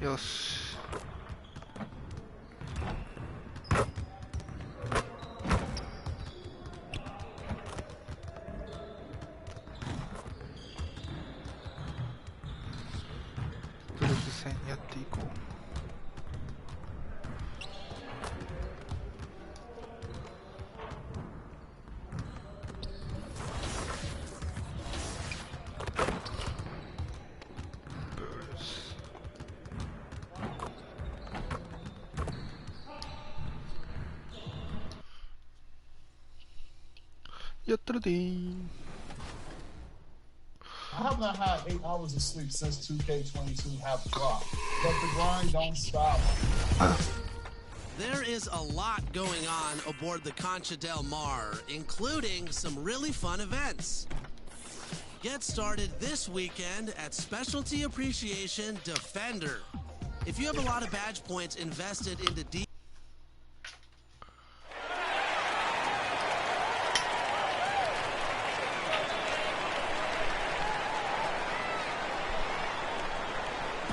よし。ブルース戦やっていこう。やったるでー。I have not had 8 hours of sleep since 2K22 have dropped, but the grind don't stop. There is a lot going on aboard the Concha Del Mar, including some really fun events. Get started this weekend at Specialty Appreciation Defender. If you have a lot of badge points invested into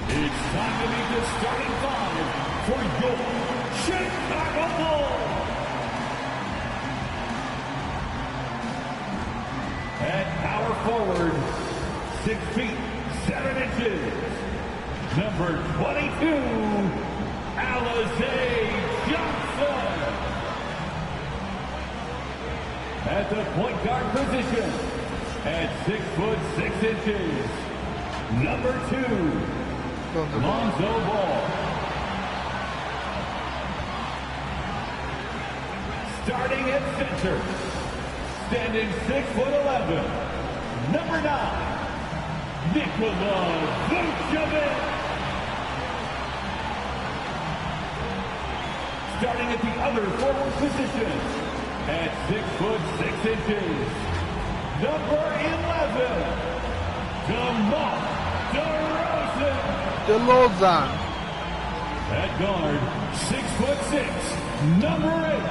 It's time to meet the starting five for your Chicago Bulls. At power forward, 6 feet, 7 inches, number 22, Alize Johnson. At the point guard position, at 6 foot 6 inches, number 2, Lonzo Ball. Starting at center, standing 6'11", number 9, Nikola Vucevic. Starting at the other forward position, at 6 foot 6 inches, number 11, DeMar DeRozan. DeRozan. At guard, 6'6", number 8,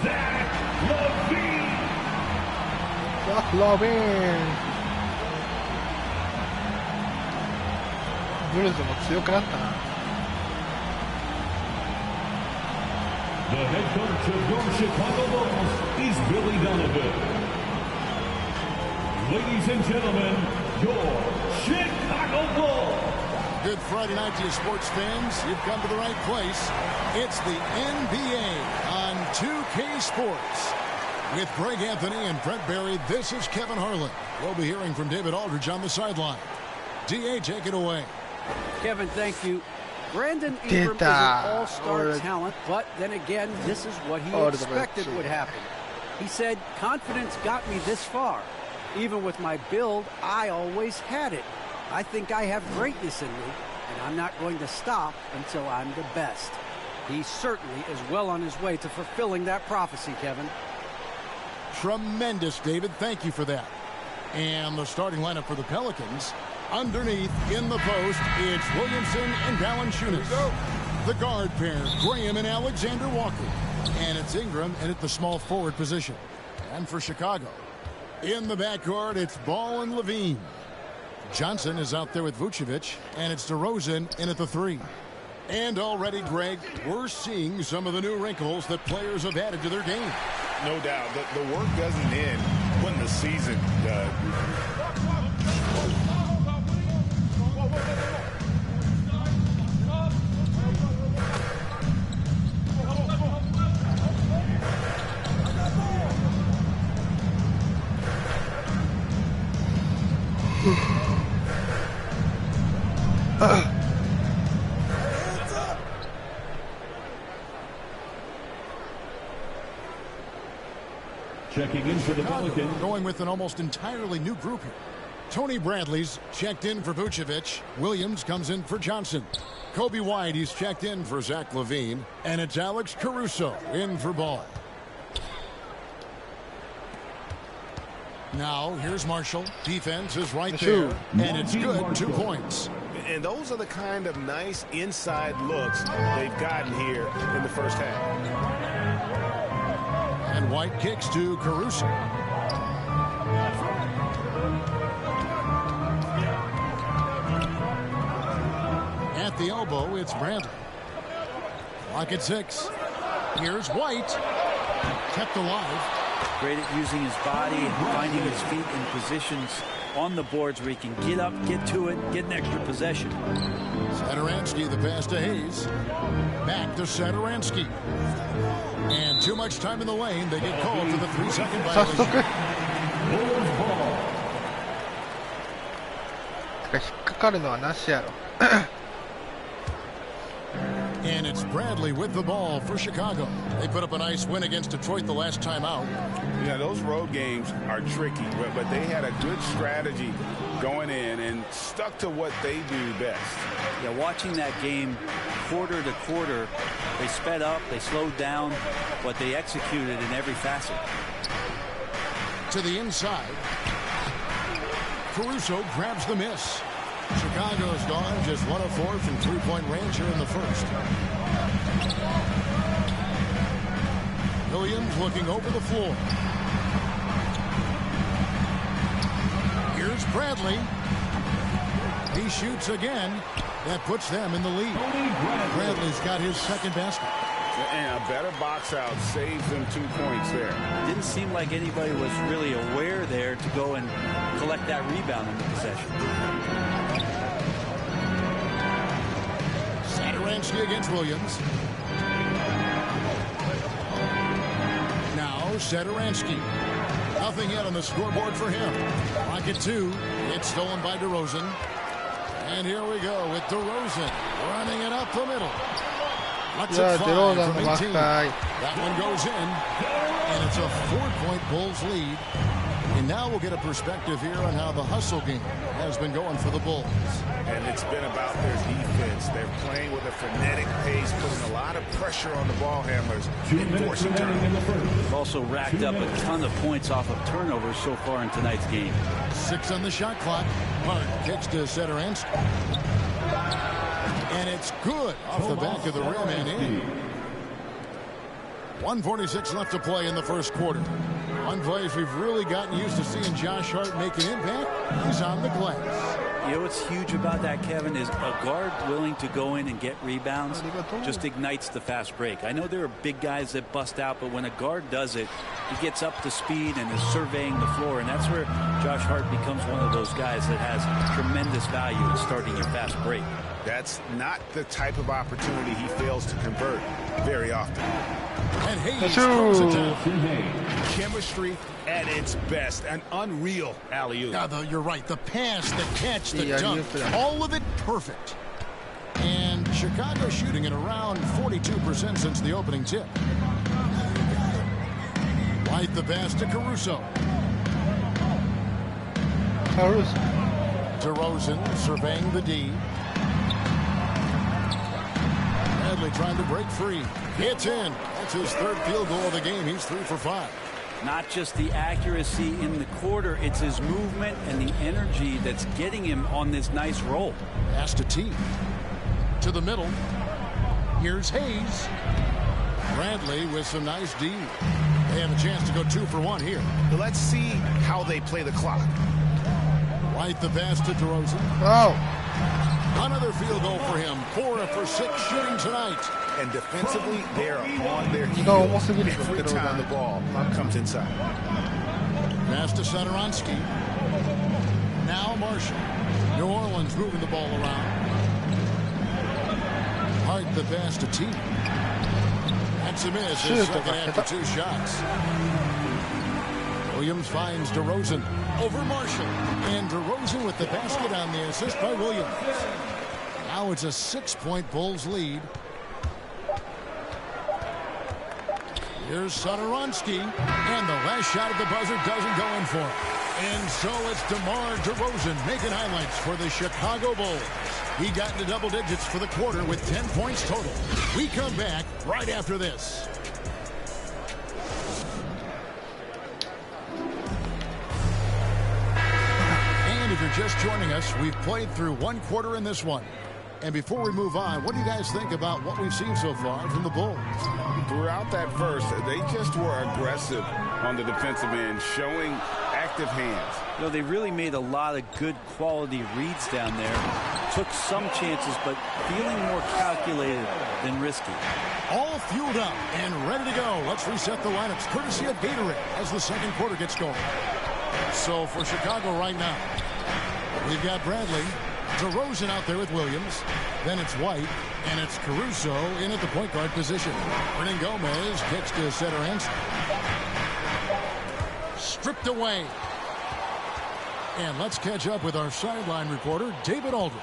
Zach LaVine. Zach LaVine. ブルーズも強くなったな。The head coach of your Chicago Bulls is Billy Donovan. Ladies and gentlemen, your Chicago Bulls. Good Friday night to you sports fans. You've come to the right place. It's the NBA on 2K Sports. With Greg Anthony and Brent Barry, this is Kevin Harlan. We'll be hearing from David Aldridge on the sideline. DA, take it away. Kevin, thank you. Brandon Ingram is an all-star talent, but then again, this is what he expected would happen. He said, confidence got me this far. Even with my build, I always had it. I think I have greatness in me, and I'm not going to stop until I'm the best. He certainly is well on his way to fulfilling that prophecy, Kevin. Tremendous, David. Thank you for that. And the starting lineup for the Pelicans. Underneath, in the post, it's Williamson and Valanciunas. The guard pair, Graham and Alexander Walker. And it's Ingram in at the small forward position. And for Chicago, in the backcourt, it's Ball and Levine. Johnson is out there with Vucevic, and it's DeRozan in at the 3. And already, Greg, we're seeing some of the new wrinkles that players have added to their game. No doubt. The work doesn't end when the season does. Checking in for the Pelicans. Going with an almost entirely new group here. Tony Bradley's checked in for Vucevic. Williams comes in for Johnson. Kobe White, he's checked in for Zach LaVine. And it's Alex Caruso in for Ball. Now, here's Marshall. Defense is right there. And it's good. 2 points. And those are the kind of nice inside looks they've gotten here in the first half. And White kicks to Caruso. At at the elbow, it's Bradley. Clock at 6. Here's White. Kept alive. Great at using his body and finding his feet in positions on the boards where he can get up, get to it, get an extra possession. Satoransky, the pass to Hayes. Back to Satoransky. And too much time in the lane. They get called for the 3-second violation. 引っかかるのはなしやろ。 And it's Bradley with the ball for Chicago. They put up a nice win against Detroit the last time out. Yeah, those road games are tricky, but they had a good strategy going in and stuck to what they do best. Yeah, watching that game quarter to quarter, they sped up, they slowed down, but they executed in every facet. To the inside. Caruso grabs the miss. Chicago's gone just 1 of 4 from three-point range here in the first. Williams looking over the floor. Here's Bradley. He shoots again. That puts them in the lead. Bradley's got his second basket. And a better box out saves them 2 points there. Didn't seem like anybody was really aware there to go and collect that rebound in the possession. Satoransky against Williams. Now Satoransky. Nothing yet on the scoreboard for him. Clock at 2. It's stolen by DeRozan. And here we go with DeRozan running it up the middle. Looks at 5 from 18. That one goes in. And it's a 4-point Bulls lead. And now we'll get a perspective here on how the hustle game has been going for the Bulls. And it's been about their defense. They're playing with a frenetic pace, putting a lot of pressure on the ball handlers and forcing turnovers. They've also racked up a ton of points off of turnovers so far in tonight's game. 6 on the shot clock. Hart kicks to Satoransky. And it's good off the back of the rim and in. 1:46 left to play in the first quarter. One place we've really gotten used to seeing Josh Hart make an impact. He's on the glass. You know what's huge about that, Kevin, is a guard willing to go in and get rebounds just ignites the fast break. I know there are big guys that bust out, but when a guard does it, he gets up to speed and is surveying the floor, and that's where Josh Hart becomes one of those guys that has tremendous value in starting your fast break. That's not the type of opportunity he fails to convert very often. And Hayes throws it down. Chemistry at its best. An unreal alley-oop. Yeah, you're right. The pass, the catch, the dunk, all of it perfect. And Chicago shooting at around 42% since the opening tip. White the pass to Caruso. DeRozan surveying the D. Bradley trying to break free. It's in. That's his third field goal of the game. He's 3 for 5. Not just the accuracy in the quarter, it's his movement and the energy that's getting him on this nice roll. Pass to T. To the middle. Here's Hayes. Bradley with some nice D. They have a chance to go 2 for 1 here. Let's see how they play the clock. White the pass to DeRozan. Oh. Another field goal for him. 4 for 6 shooting tonight. And defensively, they're on their heels every time the ball comes inside. Pass to Satoransky. Now Marshall. New Orleans moving the ball around. Hart the pass to T. That's a miss. His second after 2 shots. Williams finds DeRozan over Marshall. And DeRozan with the basket on the assist by Williams. Now it's a 6-point Bulls lead. Here's Satoransky. And the last shot at the buzzer doesn't go in for him. And so it's DeMar DeRozan making highlights for the Chicago Bulls. He got into double digits for the quarter with 10 points total. We come back right after this. And if you're just joining us, we've played through 1 quarter in this one. And before we move on, what do you guys think about what we've seen so far from the Bulls? Throughout that first, they just were aggressive on the defensive end, showing active hands. You know, they really made a lot of good quality reads down there. Took some chances, but feeling more calculated than risky. All fueled up and ready to go. Let's reset the lineups, courtesy of Gatorade, as the second quarter gets going. So for Chicago right now, we've got Bradley, DeRozan out there with Williams. Then it's White, and it's Caruso in at the point guard position. Hernan Gomez kicks to Satoransky. Stripped away. And let's catch up with our sideline reporter, David Aldridge.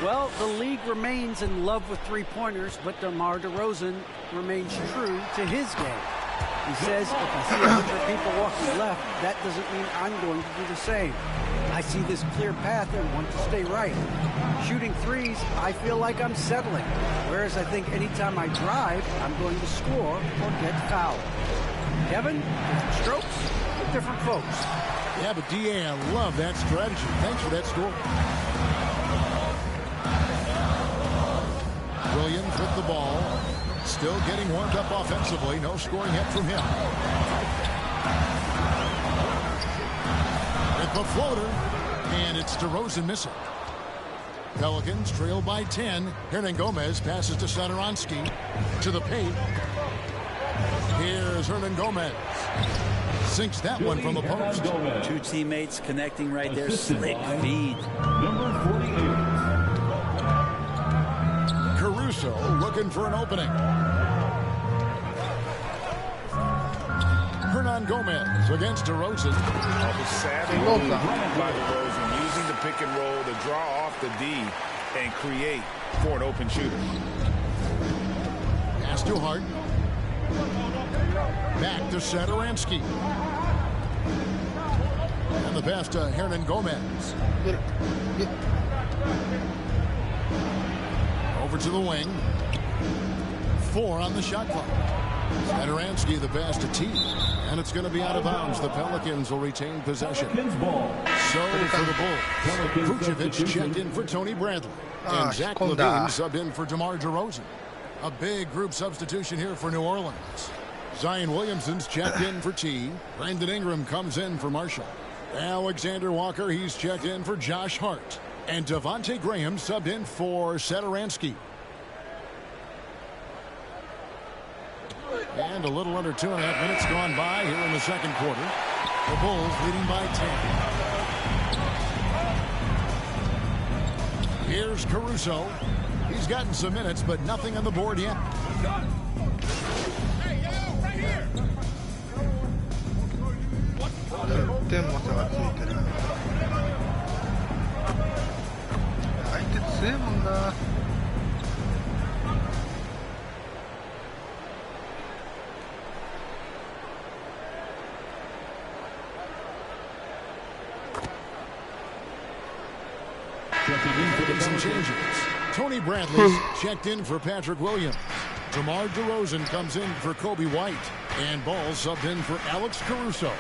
Well, the league remains in love with three-pointers, but DeMar DeRozan remains true to his game. He says, if I see 100 people walking left, that doesn't mean I'm going to do the same. I see this clear path and want to stay right. Shooting threes, I feel like I'm settling, whereas I think anytime I drive, I'm going to score or get fouled. Kevin, different strokes for different folks. Yeah, but DA, I love that strategy. Thanks for that score. Williams with the ball. Still getting warmed up offensively. No scoring yet from him. With the floater. And it's DeRozan missing. Pelicans trail by 10. Hernan Gomez passes to Satoransky. To the paint. Here's Hernan Gomez. Sinks that one from the post. Two teammates connecting right there. Slick feed. Number 48. Caruso looking for an opening. Hernan Gomez against DeRozan. The savvy move by DeRozan, using the pick and roll to draw off the D and create for an open shooter. Pass to Hart. Back to Satoransky. And the pass to Hernan Gomez. Over to the wing. 4 on the shot clock. Satoransky the pass to T. And it's going to be out of bounds. The Pelicans will retain possession. So for the Bulls, Vucevic checked in for Tony Bradley. And Zach LaVine subbed in for DeMar DeRozan. A big group substitution here for New Orleans. Zion Williamson's checked in for T. Brandon Ingram comes in for Marshall. Alexander Walker, he's checked in for Josh Hart. And Devontae Graham subbed in for Satoransky. And a little under 2.5 minutes gone by here in the second quarter. The Bulls leading by 10. Here's Caruso. He's gotten some minutes, but nothing on the board yet. Some changes. Tony Bradley's checked in for Patrick Williams. DeMar DeRozan comes in for Kobe White. And Ball subbed in for Alex Caruso.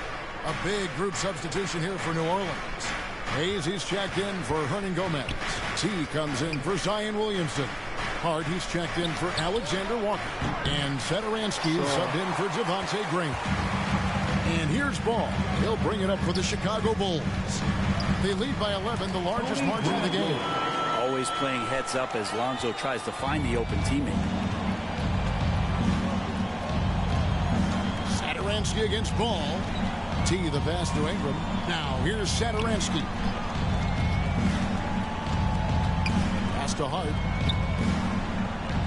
A big group substitution here for New Orleans. Hayes, he's checked in for Hernan Gomez. T comes in for Zion Williamson. Hart, he's checked in for Alexander Walker. And Satoransky is subbed in for Devontae Graham. And here's Ball. He'll bring it up for the Chicago Bulls. They lead by 11, the largest margin of the game. Always playing heads up as Lonzo tries to find the open teammate. Satoransky against Ball. T the pass to Ingram. Now here's Satoransky. Pass to Hart.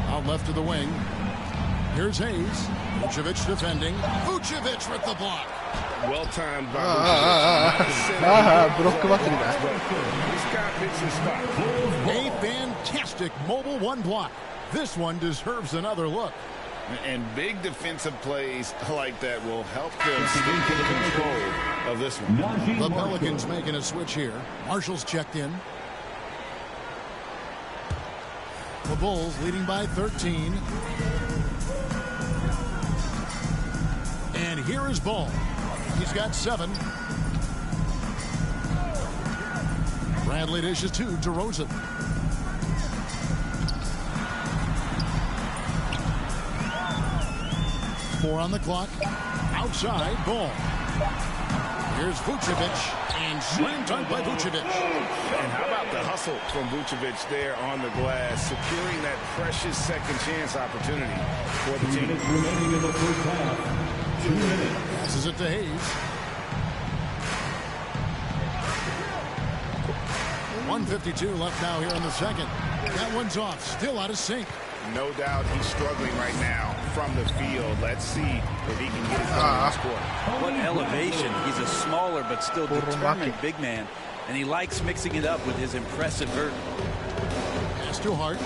Out left to the wing. Here's Hayes. Vucevic defending. Vucevic with the block. Well-timed by Block祭りだ。A fantastic mobile one block. This one deserves another look. And big defensive plays like that will help them stay in control of this one. The Pelicans making a switch here. Marshall's checked in. The Bulls leading by 13. And here is Ball. He's got 7. Bradley dishes to DeRozan. Four on the clock. Outside, Ball. Here's Vucevic, and slam dunk by Vucevic. And how about the hustle from Vucevic there on the glass, securing that precious second chance opportunity for the 2 team. minutes remaining in the first half. 2 minutes. Passes it to Hayes. 1:52 left now here in the second. That one's off, still out of sync. No doubt he's struggling right now from the field. Let's see if he can get it done on this court. What elevation. He's a smaller but still determined big man, and he likes mixing it up with his impressive vert. Pass to Hart.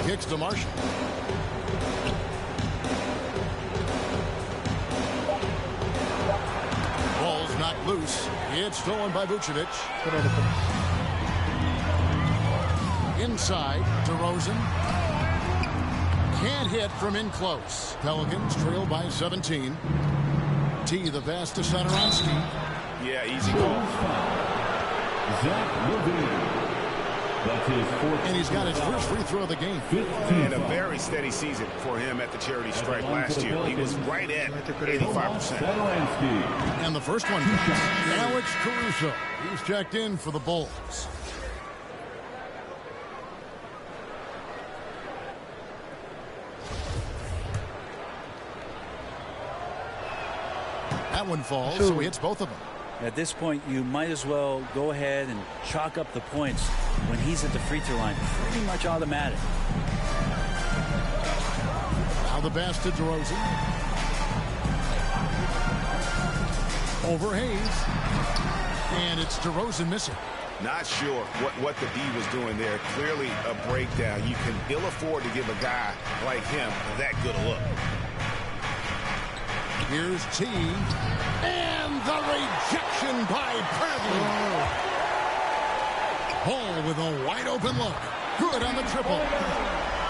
Kicks to Marshall. Ball's knocked loose. It's stolen by Vucevic. Inside, DeRozan. Can't hit from in close. Pelicans trail by 17. T, the pass to Satoransky. Yeah, easy goal. Zach Levine. That's his fourth. And he's got his first free throw of the game. And a very steady season for him at the charity stripe last year. He was right at 85%. And the first one, Alex Caruso. He's checked in for the Bulls. That one falls, so he hits both of them. At this point, you might as well go ahead and chalk up the points when he's at the free throw line. Pretty much automatic. Now the pass to DeRozan. Over Hayes. And it's DeRozan missing. Not sure what the D was doing there. Clearly a breakdown. You can ill afford to give a guy like him that good a look. Here's T. And the rejection by Bradley. Ball with a wide open look. Good on the triple.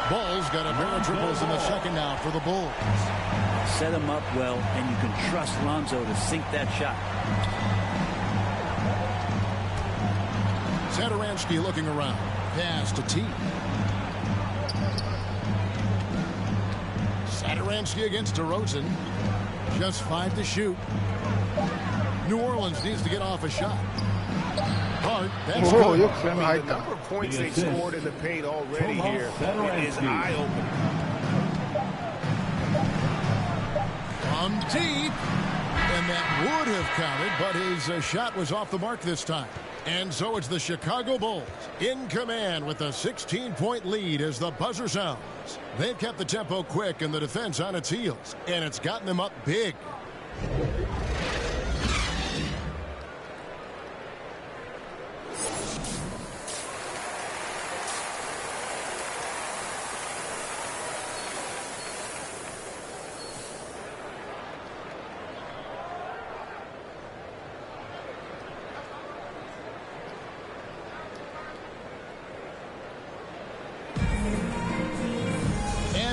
Ball's got a pair of triples in the second now for the Bulls. Set him up well, and you can trust Lonzo to sink that shot. Satoransky looking around. Pass to T. Satoransky against DeRozan. Just 5 to shoot. New Orleans needs to get off a shot. Hart, that's good. The number of points they've scored in the paint already here is eye-opening. From deep. And that would have counted, but his shot was off the mark this time. And so it's the Chicago Bulls in command with a 16-point lead as the buzzer sounds. They've kept the tempo quick and the defense on its heels, and it's gotten them up big.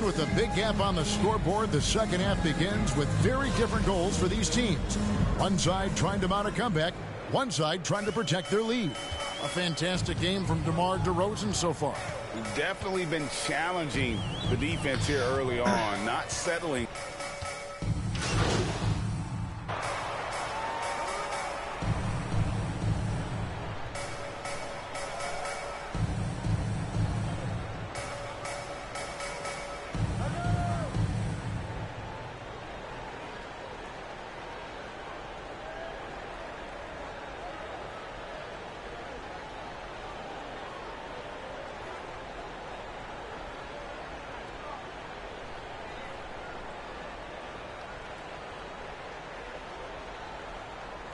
With a big gap on the scoreboard, the second half begins with very different goals for these teams. One side trying to mount a comeback, one side trying to protect their lead. A fantastic game from DeMar DeRozan so far. He's definitely been challenging the defense here early on, not settling.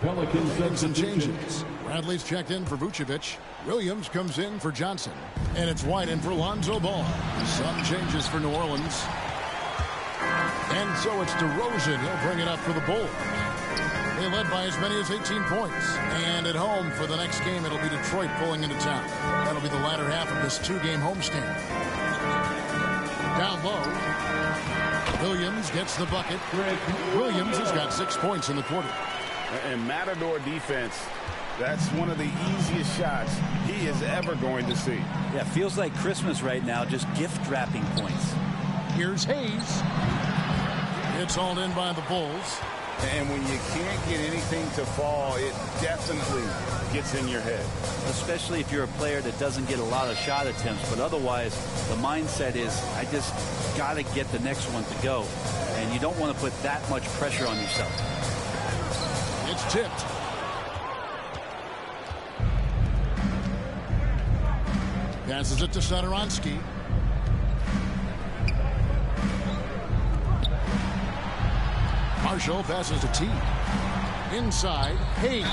Pelicans some changes. Bradley's checked in for Vucevic. Williams comes in for Johnson. And it's White in for Lonzo Ball. Some changes for New Orleans. And so it's DeRozan. He'll bring it up for the Bulls. They led by as many as 18 points. And at home for the next game, it'll be Detroit pulling into town. That'll be the latter half of this two-game homestand. Down low. Williams gets the bucket. Williams has got 6 points in the quarter. And Matador defense That's one of the easiest shots he is ever going to see. Yeah, feels like Christmas right now, just gift wrapping points. Here's Hayes. It's all in by the Bulls. And when you can't get anything to fall, it definitely gets in your head. Especially if you're a player that doesn't get a lot of shot attempts, but otherwise the mindset is, I just got to get the next one to go. And you don't want to put that much pressure on yourself. It's tipped. Passes it to Satoransky. Marshall passes to T. Inside, Hayes.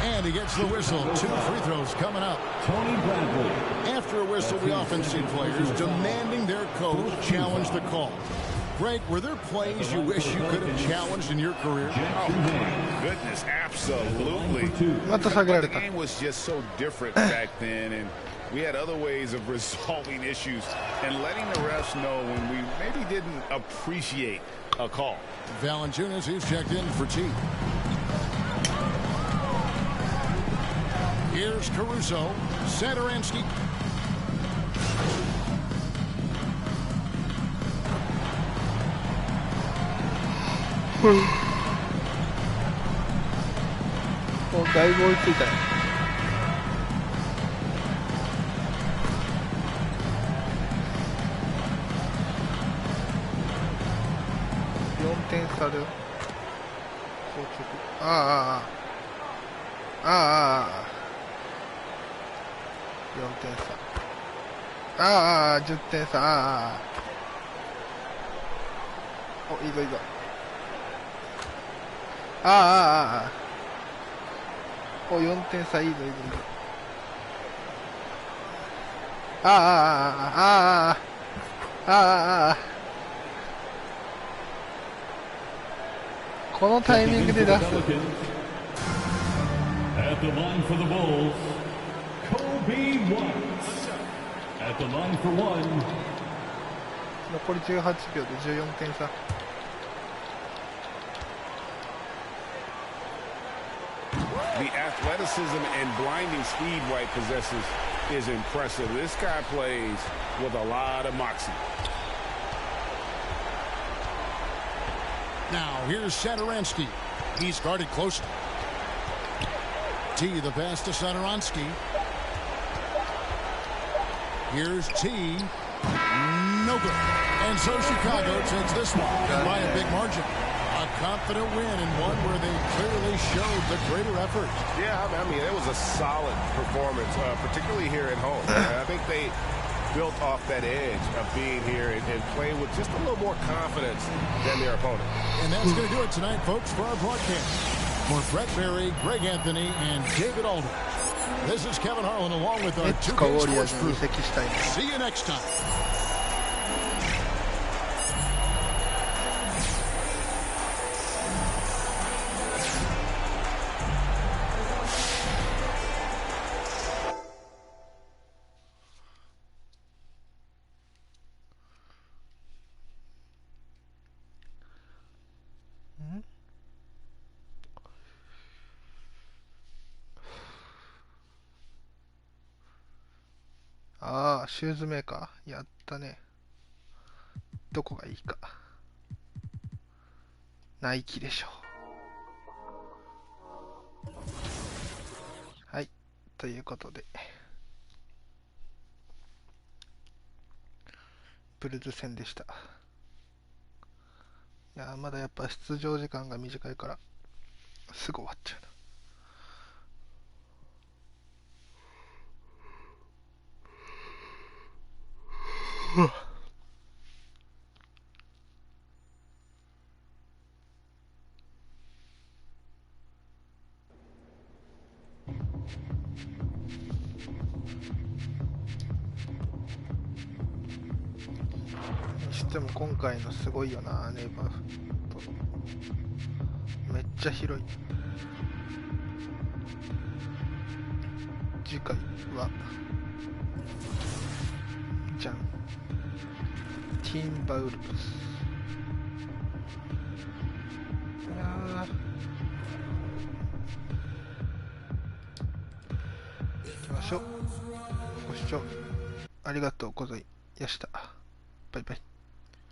And he gets the whistle. 2 free throws coming up. Tony Bradley. After a whistle, we often see players demanding their coach challenge the call. Greg, were there plays you wish you could have challenged in your career? Oh, my goodness, absolutely. The game was just so different back then, and we had other ways of resolving issues and letting the refs know when we maybe didn't appreciate a call. Valanciunas, he's checked in for T. Here's Caruso. Satoransky. Oh, だいぶ追いついたよ。4点差だよ。4点差。10点差。お、いいぞいいぞ。お、4点差、いいぞいいぞいいぞ。このタイミングで出す。At the line for the Bulls, Kobe White. At the line for one. 残り18秒で14点差。The athleticism and blinding speed White possesses is impressive. This guy plays with a lot of moxie. Now, here's Satoransky. He's guarded closely. T, the pass to Satoransky. Here's T. No good. And so Chicago takes this one by a big margin. A confident win and one where they clearly showed the greater effort. Yeah, I mean, it was a solid performance, particularly here at home. I think they built off that edge of being here and playing with just a little more confidence than their opponent. And that's going to do it tonight, folks, for our broadcast. For Brett Berry, Greg Anthony, and David Alden, this is Kevin Harlan along with our 2K Sports crew. See you next time. シューズメーカーやったね。どこがいいか。ナイキでしょう。はい、ということでブルズ戦でした。いやまだやっぱ出場時間が短いからすぐ終わっちゃうな。にしても今回のすごいよな、ネイバーフとめっちゃ広い。次回はじゃん、ティンバウルブス。いやましょう。ご視聴ありがとうございました。バイバイ。